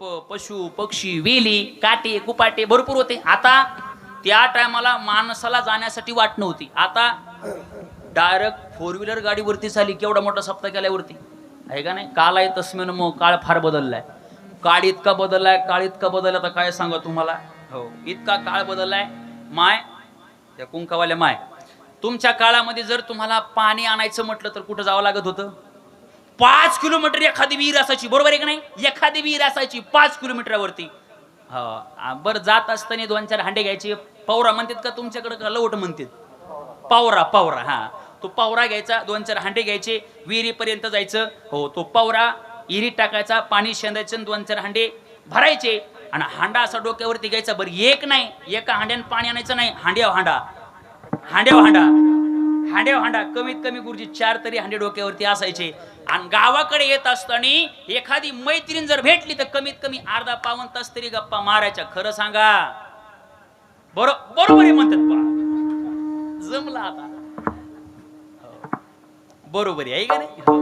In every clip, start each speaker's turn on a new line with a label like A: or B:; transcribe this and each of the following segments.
A: पशु पक्षी वेली काटे कुपाटे भरपूर होते. आता त्या टायमाला माणसाला जाण्यासाठी वाट नव्हती. आता डायरेक्ट 4 व्हीलर गाडीवरती झाली. केवढा मोठा सप्ताह केल्यावरती आहे का नाही. काल आहे तस्मेन मग काळ फार बदललाय. काळ इतका बदललाय, काळ इतका बदलला तर काय सांगा तुम्हाला. हो, इतका काळ बदललाय. माय त्या कुंकावाल्या माय, तुमच्या काळामध्ये जर तुम्हाला पाणी आणायचं म्हटलं तर कुठं जावं लागत होतं. 5 किलोमीटर एखादी विहीर असायची. बरोबर आहे का नाही. एखादी विहीर असायची 5 किलोमीटरवरती. हो, बरं जात असताना 2-4 हांडे घ्यायचे. पवरा म्हणतात का तुमच्याकडे का लवट म्हणतात. पावरा पावरा, हा तो पावरा घ्यायचा. 2-4 हांडे घ्यायचे. विहिरीपर्यंत जायचं. हो, तो पावरा विहिरीत टाकायचा. पाणी शेंदायचं. 2-4 हांडे भरायचे आणि हांडा असा डोक्यावरती घ्यायचा. बरं एक नाही, एका हांड्यानं पाणी आणायचं नाही. हांड्याव हांडा, हांड्याव हांडा, हांड्याव हांडा. कमीत कमी गुरुजी 4 तरी हांडे डोक्यावरती असायचे. आणि गावाकडे येत असताना एखादी मैत्रीण जर भेटली तर कमीत कमी अर्धा पाऊण तास तरी गप्पा मारायच्या. खरं सांगा. बरोबर आहे म्हणतात पा. जमला आता. बरोबर आहे का नाही. हो,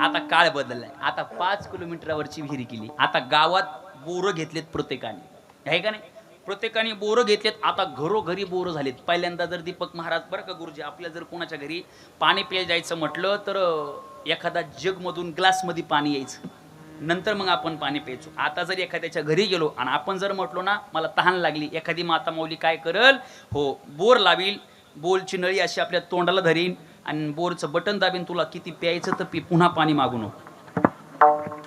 A: आता काळ बदललाय. आता 5 किलोमीटरवरची विहीर केली. आता गावात बोरं घेतलेत प्रत्येकाने, आहे का नाही. प्रत्येकाने बोरं घेतलेत. आता घरोघरी बोरं झालेत. पहिल्यांदा जर दीपक महाराज बरं का गुरुजी, आपल्या जर कोणाच्या घरी पाणी प्यायला जायचं म्हटलं तर एखादा जगमधून ग्लासमध्ये पाणी यायचं. नंतर मग आपण पाणी प्यायचो. आता जर एखाद्याच्या घरी गेलो आणि आपण जर म्हटलो ना मला तहान लागली, एखादी माता माऊली काय करल, हो बोर लावील. बोलची नळी अशी आपल्या तोंडाला धरीन आणि बोरचं बटन दाबीन. तुला किती प्यायचं तर पी, पुन्हा पाणी मागू नको.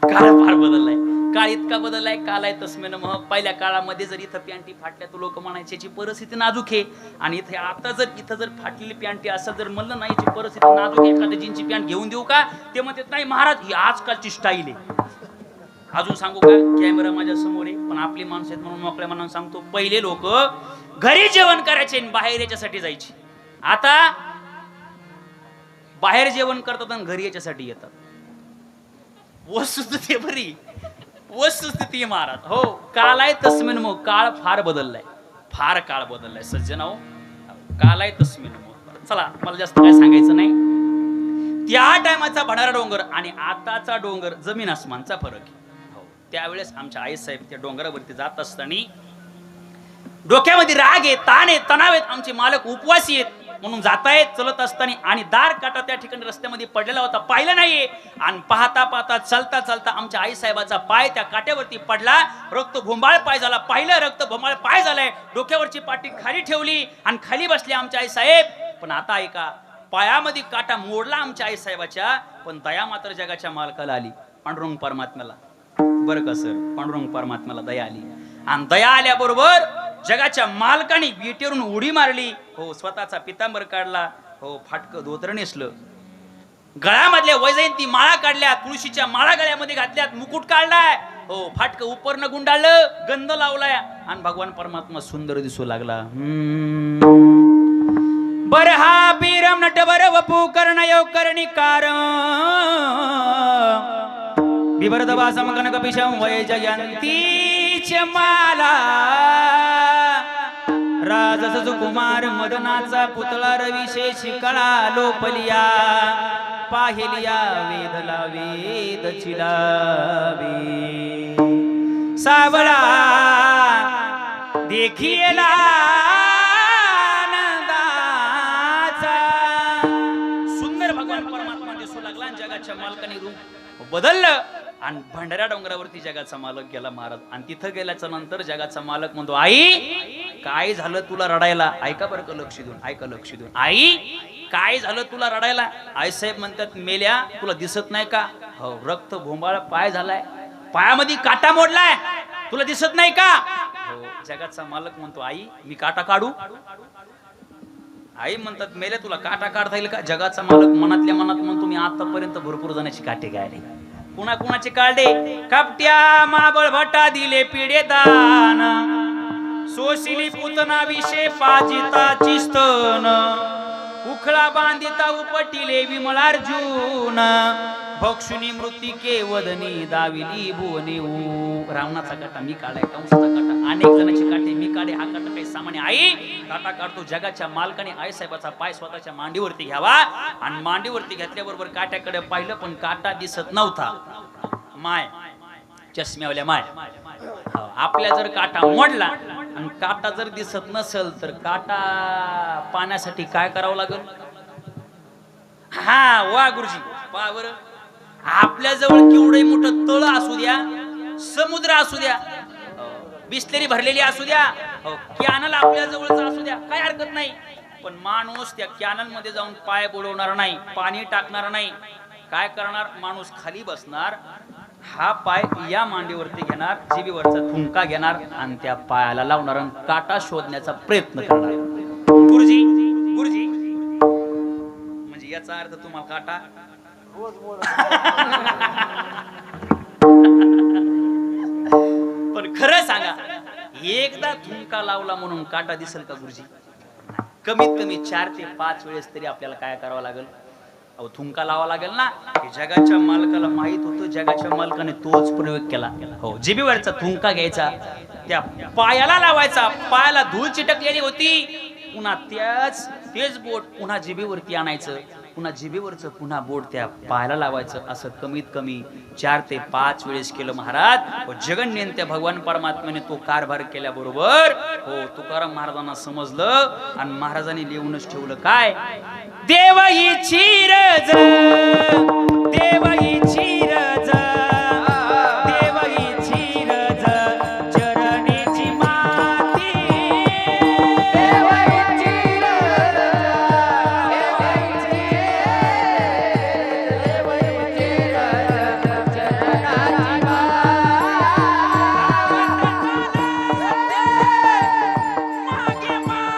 A: काळ फार बदललाय. काळ इतका बदललाय. काल आहे तस्मेन मग. पहिल्या काळामध्ये जर इथं पॅन्टी फाटल्या तर लोक म्हणायची याची परिस्थिती नाजूक आहे. आणि इथे आता जर इथं जर फाटलेली पॅन्टी असं जर म्हणलं नाही याची परिस्थिती नाजूक आहे, एखाद्या जीनची पॅन्ट घेऊन देऊ का, ते म्हणतात नाही महाराज ही आजकालची स्टाईल आहे. अजून सांगू का, कॅमेरा माझ्या समोर आहे पण आपली माणसं आहेत म्हणून मोकळ्या मनानं सांगतो. पहिले लोक घरी जेवण करायचे आणि बाहेर याच्यासाठी जायचे. आता बाहेर जेवण करतात आणि घरी याच्यासाठी येतात. वस्तुस्थिती बरी, वस्तुस्थिती महाराज. हो, काल आहे तस्मिन मग. काळ फार बदललाय, फार काळ बदललाय सज्जनाओ. काल आहे तस्मिन मग. चला मला जास्त काय सांगायचं नाही. त्या टायमाचा भंडारा डोंगर आणि आताचा डोंगर जमीन आसमानचा फरक आहे. हो, त्यावेळेस आमच्या आई साहेब त्या डोंगरावरती जात असताना डोक्यामध्ये राग आहे, ताण आहे, तणाव आहेत. आमचे मालक उपवासी आहेत म्हणून जातायत चलत असताना आणि दार काटा त्या ठिकाणी रस्त्यामध्ये पडलेला होता. पाहिलं नाहीये आणि पाहता पाहता चालता चालता आमच्या आई साहेबाचा पाय त्या काट्यावरती पडला. रक्त भोंबाळ पाय झाला. पाहिलं रक्त भोंबाळ पाय झालाय. डोक्यावरची पाठी खाली ठेवली आणि खाली बसली आमच्या आई साहेब. पण आता ऐका, पायामध्ये काटा मोडला आमच्या आई साहेबाच्या, पण दया मात्र जगाच्या मालकाला आली, पांडुरंग परमात्म्याला. बरं का सर, पांडुरंग परमात्म्याला दया आली. आणि दया आल्याबरोबर जगाच्या मालकाने विटेवरून उडी मारली. हो, स्वतःचा पितांबर काढला. हो, फाटकं धोतर नेसलं. गळ्यामधल्या वैजयंती माळा काढल्या. तुळशीच्या माळा गळ्यामध्ये घातल्यात. मुकुट काढलाय. हो, फाटकं उपरनं गुंडाळलं. गंध लावलाय आणि भगवान परमात्मा सुंदर दिसू लागला. बर हा बीरम नटवर वपू कर्ण योग कर्णिकार बिभरदवासम कनकपिशं वै जयंतीच माला. राजस कुमार मदनाचा पुतळा रविशेष कळा लोपलिया. पाहिलिया वेदला वेद चिलावे. सावळा देखिएला सुंदर भगवान परमात्मा दिसू लागला. जगाच्या मालकाने रूप बदललं आणि भंडाऱ्या डोंगरावरती जगाचा मालक गेला महाराज. आणि तिथं गेल्याच्या नंतर जगाचा मालक म्हणतो, आई काय झालं तुला रडायला. ऐका बरं का लक्ष देऊन, ऐका लक्ष देऊन. आई काय झालं तुला रडायला. आई साहेब म्हणतात, मेल्या तुला दिसत नाही का. हो, रक्त भोंबाळ पाय झालाय, पायामध्ये काटा मोडलाय, तुला दिसत नाही का. हो, जगाचा मालक म्हणतो, आई मी काटा काढू. आई म्हणतात, मेल्या तुला काटा काढता येईल का. जगाचा मालक मनातल्या मनात म्हणतो, मी आतापर्यंत भरपूर जणांची काटे गायले. कुणा कुणाचे काढले. कपट्या माबळ भटा दिले पिढे दान. सोशिली पुतना विषे पाजिताची स्तन. उखळा बांधिता उपटिले विमलार्जुन. भक्षुनी मृत्तिके वदनी दाविली भुवने. रावणाचा काटा मी काढाय, कंसाचा काटा, अनेक जणांचे काटे मी काढे. हा काटा काही सामान्य. आई काटा काढतो. जगाच्या मालकाने आई साहेबाचा पाय स्वतःच्या मांडीवरती घ्यावा आणि मांडीवरती घेतल्याबरोबर काट्याकडे पाहिलं पण काटा दिसत नव्हता. माय चष्म्यावल्या माय. हो, आपल्या जर काटा मोडला आणि काटा जर दिसत नसेल तर काटा पाण्यासाठी काय करावं लागेल? हा वा गुरुजी पहा बरं, आपल्या जवळ केवढे मोठं तळ असू द्या, समुद्र असू द्या, बिस्लेरी भरलेली असू द्या, कॅनल आपल्या जवळच असू द्या, काय हरकत नाही. पण माणूस त्या कॅनल मध्ये जाऊन पाय बुडवणार नाही, पाणी टाकणार नाही. काय करणार? माणूस खाली बसणार, हा पाय या मांडीवरती घेणार, जिभेवरचा थुंका घेणार आणि त्या पायाला लावणार आणि काटा शोधण्याचा प्रयत्न करणार. गुरुजी गुरुजी म्हणजे याचा अर्थ तुम्हाला काटा पण खरं सांगा, एकदा थुंका लावला म्हणून काटा दिसेल का गुरुजी? कमीत कमी 4 ते 5 वेळेस तरी आपल्याला काय करावं लागेल? अहो थुंका लावा लागेल ना. हे जगाच्या मालकाला माहित होतं, जगाच्या मालकाने तोच प्रयोग केला. हो, जिभेवरचा थुंका घ्यायचा, त्या पायाला लावायचा, पायाला धूळ चिटकलेली होती, पुन्हा तेच बोट पुन्हा जिभेवरती आणायचं, पुन्हा जिभेवरचं पुन्हा बोट त्या पायाला लावायचं. असं कमीत कमी 4 ते 5 वेळेस केलं महाराज. जगन्यंत्य भगवान परमात्म्याने तो कारभार केल्याबरोबर हो तुकाराम महाराजांना समजलं आणि महाराजांनी लिहूनच ठेवलं काय? देवईची रज, देवईची रज, देवईची रज, चरणीची माती, देवईची रज, देवईची रज, चरणाची मागे मागे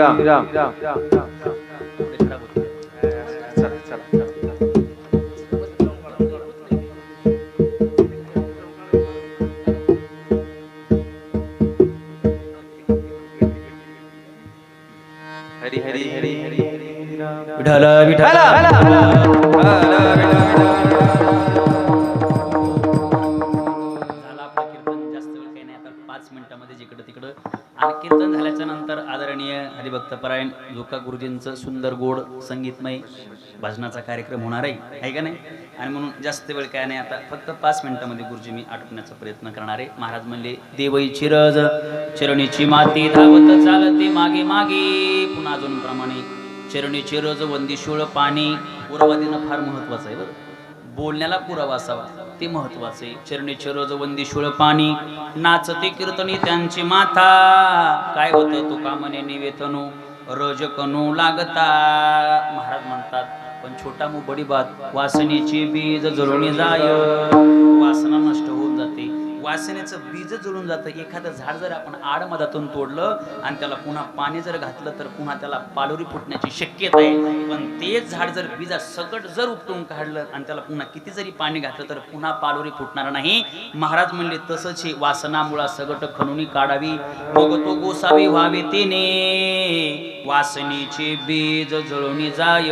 B: हरी हरी हरी हरी
A: विठ्ठल विठ्ठल झाला आपलं कीर्तन. जास्त वेळ काही नाही, आता 5 मिनिटामध्ये जिकडं तिकडं. आणि कीर्तन झाल्याच्या नंतर आदरणीय हरिभक्तपरायण जोका गुरुजींचं सुंदर गोड संगीतमय भजनाचा कार्यक्रम होणार आहे का नाही. आणि म्हणून जास्त वेळ काय नाही, आता फक्त 5 मिनिटामध्ये गुरुजी मी आटपण्याचा प्रयत्न करणार आहे. महाराज म्हणले देवई चिरज चरणीची माती धावत चालते मागे मागे. पुन्हा अजून प्रमाणे चरणी चिरज वंदिशूळ पाणी. पुरावा देणं फार महत्वाचं आहे बरं. बोलण्याला पुरावा असावा ते महत्वाचे. चरणी चिरज वंदिशूळ पाणी नाचते कीर्तनी त्यांची माथा. काय होतं तो कामने निवेतनो रजकनो लागता. महाराज म्हणतात पण छोटा मुबडी बात वासनेची बीज जळून जाय. वासना नष्ट होऊन जाते, वासनेचं बीज जळून जातं. एखादं झाड जर आपण आडमधातून तोडलं आणि त्याला पुन्हा पाणी जर घातलं तर पुन्हा त्याला पालोरी फुटण्याची शक्यता आहे. पण तेच झाड जर बीजा सकट जर उपटून काढलं आणि त्याला पुन्हा किती जरी पाणी घातलं तर पुन्हा पालोरी फुटणार नाही. महाराज म्हणले तसंच हे वासना मुळा सगट खणून काढावी, मग तो गोसावी व्हावे तेने. वासनेचे बीज जळून जाय.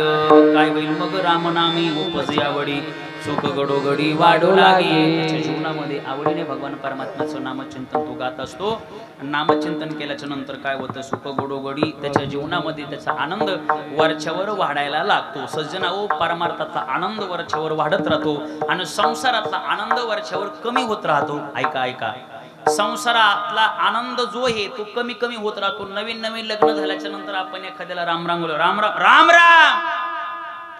A: काय होईल मग रामनामी उपज आवडी, सुख गडोगडी वाढू लागे. त्याच्या जीवनामध्ये आवडीने भगवान परमात्म्याचं नामचिंतन तो गात असतो. नामचिंतन केल्याच्या नंतर काय होतं, सुख गडोगडी त्याच्या जीवनामध्ये त्याचा आनंद वरच्यावर वाढायला लागतो. सज्जनाओ, परमार्थाचा आनंद वरच्यावर वाढत राहतो आणि संसारातला आनंद वरच्यावर कमी होत राहतो. ऐका ऐका, संसारातला आनंद जो आहे तो कमी कमी होत राहतो. नवीन नवीन लग्न झाल्याच्या नंतर आपण एखाद्याला राम राम बोलतो, राम राम राम राम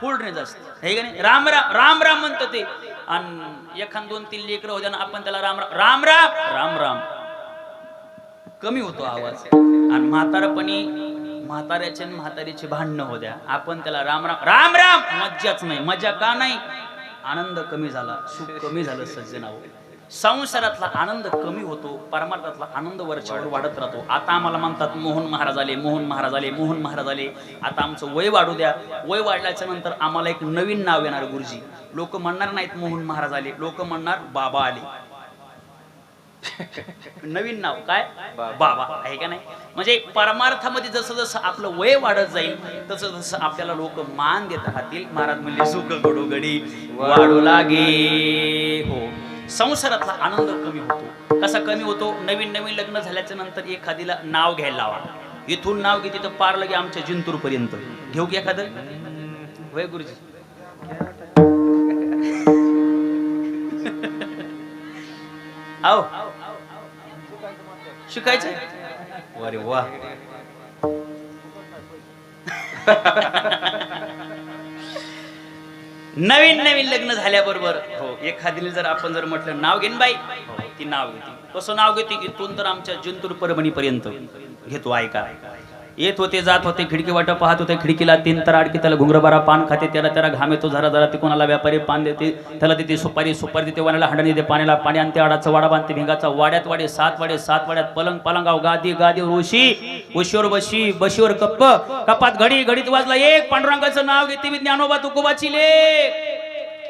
A: फुलणे जास्त हे का नाही, राम राम राम राम म्हणतो ते. आणि एखाद 2-3 लेकरं होत्या ना आपण त्याला राम राम राम राम राम राम कमी होतो आवाज. आणि म्हातारपणी म्हाताऱ्याचे म्हातारीचे भांडणं होत्या, आपण त्याला राम राम राम राम. मज्जाच नाही. मजा का नाही? आनंद कमी झाला, सुख कमी झालं. सज्जनाओ, संसारातला आनंद कमी होतो, परमार्थातला आनंद वरच्यावर वाढत राहतो. आता आम्हाला म्हणतात मोहन महाराज आले, मोहन महाराज आले, मोहन महाराज आले. आता आमचं वय वाढू द्या. वय वाढल्याच्या नंतर आम्हाला एक नवीन नाव येणार गुरुजी. लोक म्हणणार नाहीत मोहन महाराज आले, लोक म्हणणार बाबा आले. नवीन नाव काय? बाबा आहे का नाही. म्हणजे परमार्थामध्ये जसं जसं आपलं वय वाढत जाईल तसं तसं आपल्याला लोक मान देत राहतील. महाराज म्हणले सुख गडोगडी वाढू लागे. हो, संसारातला आनंद कमी होतो. कसा कमी होतो? नवीन नवीन लग्न झाल्याच्या नंतर एखादीला नाव घ्यायला लावा. इथून नाव घेते तर पार लगे आमच्या जिंतूर पर्यंत घेऊ की एखादं. वय गुरुजी आओ शिकायचं. अरे वा, नवीन नवीन लग्न झाल्याबरोबर हो एखादीने जर आपण जर म्हटलं नाव घेन बाई, ती नाव घेते. कसं नाव घेते? इथून तर आमच्या जिंतूर परभणी पर्यंत घेतो. ऐका, येत होते जात होते, खिडकी वाटा पाहत होते. खिडकीला 3 तर आडकी, त्याला घुंगरबारा पान खाते, त्याला त्याला घाम येतो जरा जरा. ते कोणाला व्यापारी पान देते, त्याला देते सुपारी, सुपारी देते वाण्याला, हांडण देते पाण्याला पाणी आणते, आडाचा वाडा बांधते भिंगाचा, वाड्यात वाडे 7 वाडे 7 वाड्यात पलंग, पलंगाव गादी, गादीवर उशी, उशीवर बशी, बशीवर कप्प, कपात घडी, घडीत वाजला 1. पांडुरंगाचं नाव घेते मी, ज्ञानोबा तुकोबाची लेक.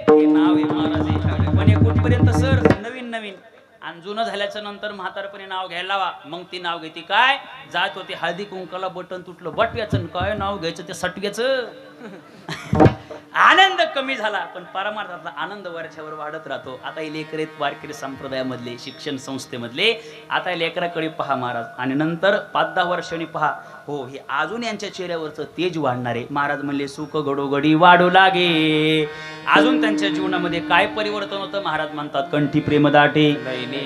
A: हे नाव आहे महाराज. पण हे कुठपर्यंत सर? नवीन नवीन. आणि जुनं झाल्याच्या नंतर म्हातारपणे नाव घ्यायला लावा. मग ती नाव घेते काय? जात होते हळदी कुंकाला, बटन तुटलं बटव्याचं, काय नाव घ्यायचं ते सटव्याचं. आनंद कमी झाला, पण परमार्थातला आनंद वरच्यावर वाढत राहतो. आता हे लेकर आहेत वारकरी संप्रदायामधले, शिक्षण संस्थेमधले. आता लेकराकडे पहा महाराज, आणि नंतर 5-10 वर्षांनी पहा. हो, हे अजून यांच्या चेहऱ्यावरचं तेज वाढणार आहे. महाराज म्हणले सुख गडोगडी वाढू लागे. अजून त्यांच्या जीवनामध्ये काय परिवर्तन होतं? महाराज म्हणतात कंठी प्रेम दाटे,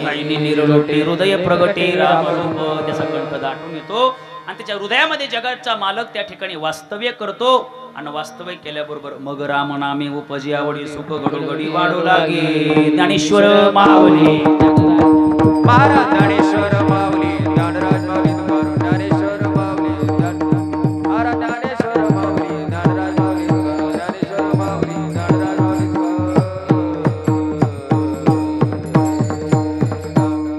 A: नयनी निरलोटे, हृदय प्रगटे राम रूप. त्याचा कंठ दाटून येतो आणि त्याच्या हृदयामध्ये जगाचा मालक त्या ठिकाणी वास्तव्य करतो. आणि वास्तव्य केल्याबरोबर मग राम नामे उपजी आवडी, सुख गडोगडी वाढू लागे. ज्ञानेश्वर माऊली
B: महाराज, ज्ञानेश्वर माऊली, ज्ञानराज माऊली तुकाराम, ज्ञानेश्वर माऊली, महाराज ज्ञानेश्वर माऊली, ज्ञानराज माऊली तुकाराम, ज्ञानेश्वर माऊली, ज्ञानराज माऊली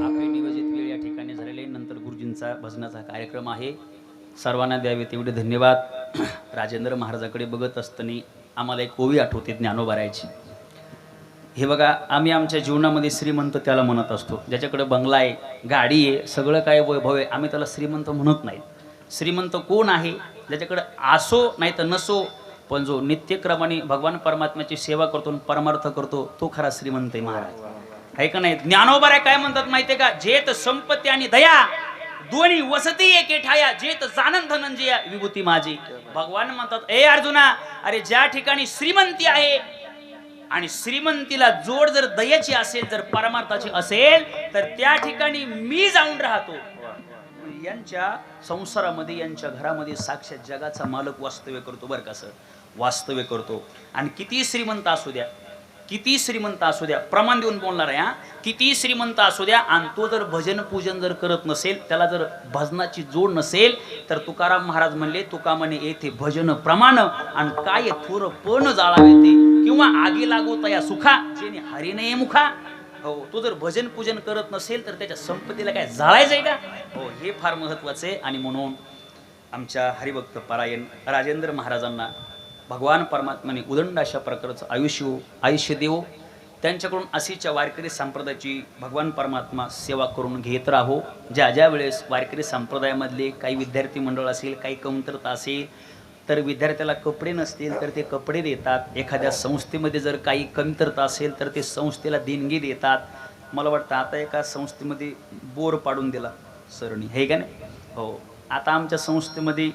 A: आपली नियोजित वेळ या ठिकाणी झालेली. नंतर गुरुजींचा भजनाचा कार्यक्रम आहे. सर्वांना द्यावे तेवढे धन्यवाद. राजेंद्र महाराजाकडे बघत असताना आम्हाला एक ओवी आठवते ज्ञानोबारायची. हे बघा, आम्ही आमच्या जीवनामध्ये श्रीमंत त्याला म्हणत असतो ज्याच्याकडे बंगला आहे, गाडी आहे, सगळं काय वैभव आहे. आम्ही त्याला श्रीमंत म्हणत नाही. श्रीमंत कोण आहे? ज्याच्याकडे असो नाही तर नसो, पण जो नित्यक्रमाने भगवान परमात्म्याची सेवा करतो आणि परमार्थ करतो तो खरा श्रीमंत आहे महाराज. आहे का नाही? ज्ञानोबाराय काय म्हणतात माहितीये का? जेत संपत्ती आणि दया दोन्ही वसती एके ठाया, जेत जानन धनंजया विभूती माझी. भगवान म्हणतात, ए अर्जुना, अरे ज्या ठिकाणी श्रीमंती आहे आणि श्रीमंतीला जोड जर दयेची असेल, जर परमार्थाची असेल, तर त्या ठिकाणी मी जाऊन राहतो. यांच्या संसारामध्ये, यांच्या घरामध्ये साक्षात जगाचा मालक वास्तव्य करतो. बरं का सर, वास्तव्य करतो. आणि किती श्रीमंत असू द्या, किती श्रीमंत असू द्या, प्रमाण देऊन बोलणार आहे हा, किती श्रीमंत असू द्या, आणि तो जर भजन पूजन जर करत नसेल, त्याला जर भजनाची जोड नसेल, तर तुकाराम महाराज म्हणले, तुका म्हणे येथे भजन प्रमाण आणि काय थोर पण जाळावे ते, किंवा आगी लागो तया सुखा जेणे हरी नये मुखा. हो, तो जर भजन पूजन करत नसेल तर त्याच्या संपत्तीला काय जाळायचंय का? हो, हे फार महत्वाचं आहे. आणि म्हणून आमच्या हरिभक्त परायण राजेंद्र महाराजांना भगवान परमात्म्याने उदंड अशा प्रकारचं आयुष्य देवो. त्यांच्याकडून अशीच्या वारकरी संप्रदायाची भगवान परमात्मा सेवा करून घेत राहो. ज्या वेळेस वारकरी संप्रदायामधले काही विद्यार्थी मंडळ असेल, काही कमतरता असेल, तर विद्यार्थ्याला कपडे नसतील तर ते कपडे देतात. एखाद्या संस्थेमध्ये जर काही कमतरता असेल तर ते संस्थेला देणगी देतात. मला वाटतं आता एका संस्थेमध्ये बोर पाडून दिला सरणी, हे का नाही? हो, आता आमच्या संस्थेमध्ये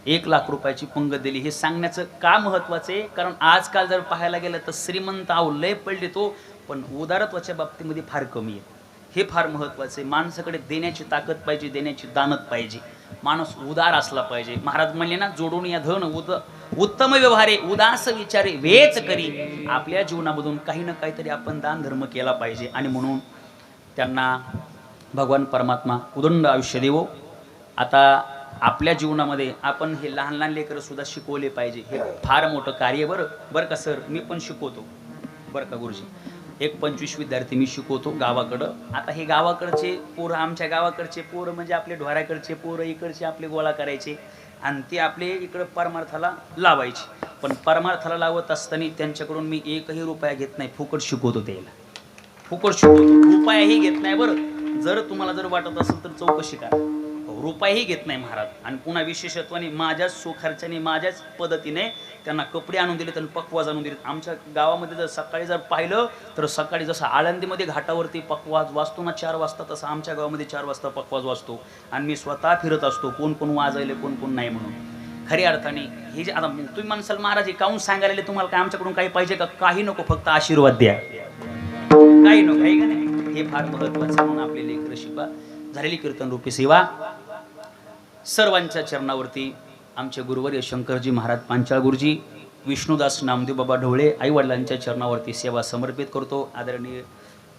A: 1 लाख रुपयाची पंगत दिली. हे सांगण्याचं का महत्त्वाचं आहे? कारण आजकाल जर पाहायला गेलं तर श्रीमंत लय पडले तो, पण उदारत्वाच्या बाबतीमध्ये फार कमी आहे. हे फार महत्त्वाचं आहे. माणसाकडे देण्याची ताकद पाहिजे, देण्याची दानत पाहिजे, माणूस उदार असला पाहिजे. महाराज म्हणले ना, जोडून या धन उत्तम व्यवहारे उदास विचारे वेच करी. आपल्या जीवनामधून काही ना काहीतरी आपण दान धर्म केला पाहिजे. आणि म्हणून त्यांना भगवान परमात्मा उदंड आयुष्य देवो. आता आपल्या जीवनामध्ये आपण हे लहान लहान लेकरं सुद्धा शिकवले पाहिजे. हे फार मोठं कार्य. बरं का सर, मी पण शिकवतो बरं का गुरुजी. एक 25 विद्यार्थी मी शिकवतो गावाकडं. आता हे गावाकडचे पोरं, आमच्या गावाकडचे पोरं म्हणजे आपले ढोराकडचे पोरं इकडचे आपले गोळा करायचे आणि ते आपले इकडं परमार्थाला लावायचे. पण परमार्थाला लावत असताना त्यांच्याकडून मी 1ही रुपया घेत नाही, फुकट शिकवतो. त्याला फुकट शिकवतो, रुपयाही घेत नाही. बरं, जर तुम्हाला जर वाटत असेल तर चौकशी करा. रुपयाही घेत नाही महाराज. आणि पुन्हा विशेषत्वाने माझ्याच स्वखर्चाने, माझ्याच पद्धतीने त्यांना कपडे आणून दिले, त्यांना पकवाज आणून दिले. आमच्या गावामध्ये जर सकाळी जर पाहिलं तर सकाळी जसं आळंदीमध्ये घाटावरती पकवाज वाजतो ना 4 वाजता, तसं आमच्या गावामध्ये 4 वाजता पकवाज वाजतो. आणि मी स्वतः फिरत असतो, कोण कोण वाजायले, कोण कोण नाही म्हणून. खऱ्या अर्थाने हे जे आता तुम्ही म्हणसाल महाराज हे काहून सांगायला, तुम्हाला काय आमच्याकडून काही पाहिजे का? काही नको, फक्त आशीर्वाद द्या, काही नको, आहे का नाही? हे फार महत्वाचं. म्हणून आपले लेकरं शिकवा. झालेली कीर्तन रूपी सेवा सर्वांच्या चरणावरती आमचे गुरुवर्य शंकरजी महाराज पांचाळ गुरुजी, विष्णुदास नामदेव बाबा ढवळे आई वडिलांच्या चरणावरती सेवा समर्पित करतो. आदरणीय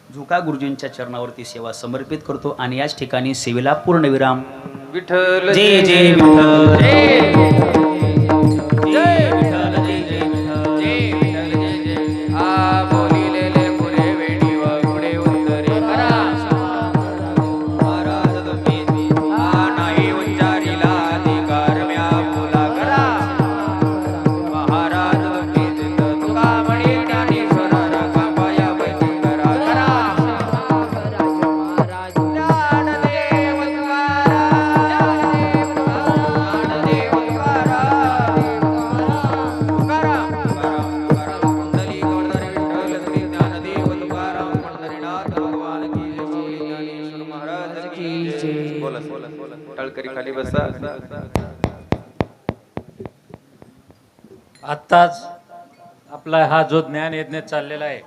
A: झुका गुरुजींच्या चरणावरती सेवा समर्पित करतो. आणि याच ठिकाणी सेवेला पूर्णविराम.
B: विठ्ठल
A: जय जय विठ्ठल,
B: जय विठ्ठल, जय जय विठ्ठल, जय विठ्ठल, जय जय. आ बोलिलेले पुरे वेणी व पुढे उत्तरे करा. महाराज तुम्ही आ नाही उच्चारिला अधिकार म्या बोला करा. महाराज तुम्ही तुका म्हणे ज्ञानेश्वर रका पाया बैठी करा करा. ज्ञानदेव टाळकरी खाली बसा.
C: आत्ताच आपला हा जो ज्ञान यज्ञ चाललेला आहे,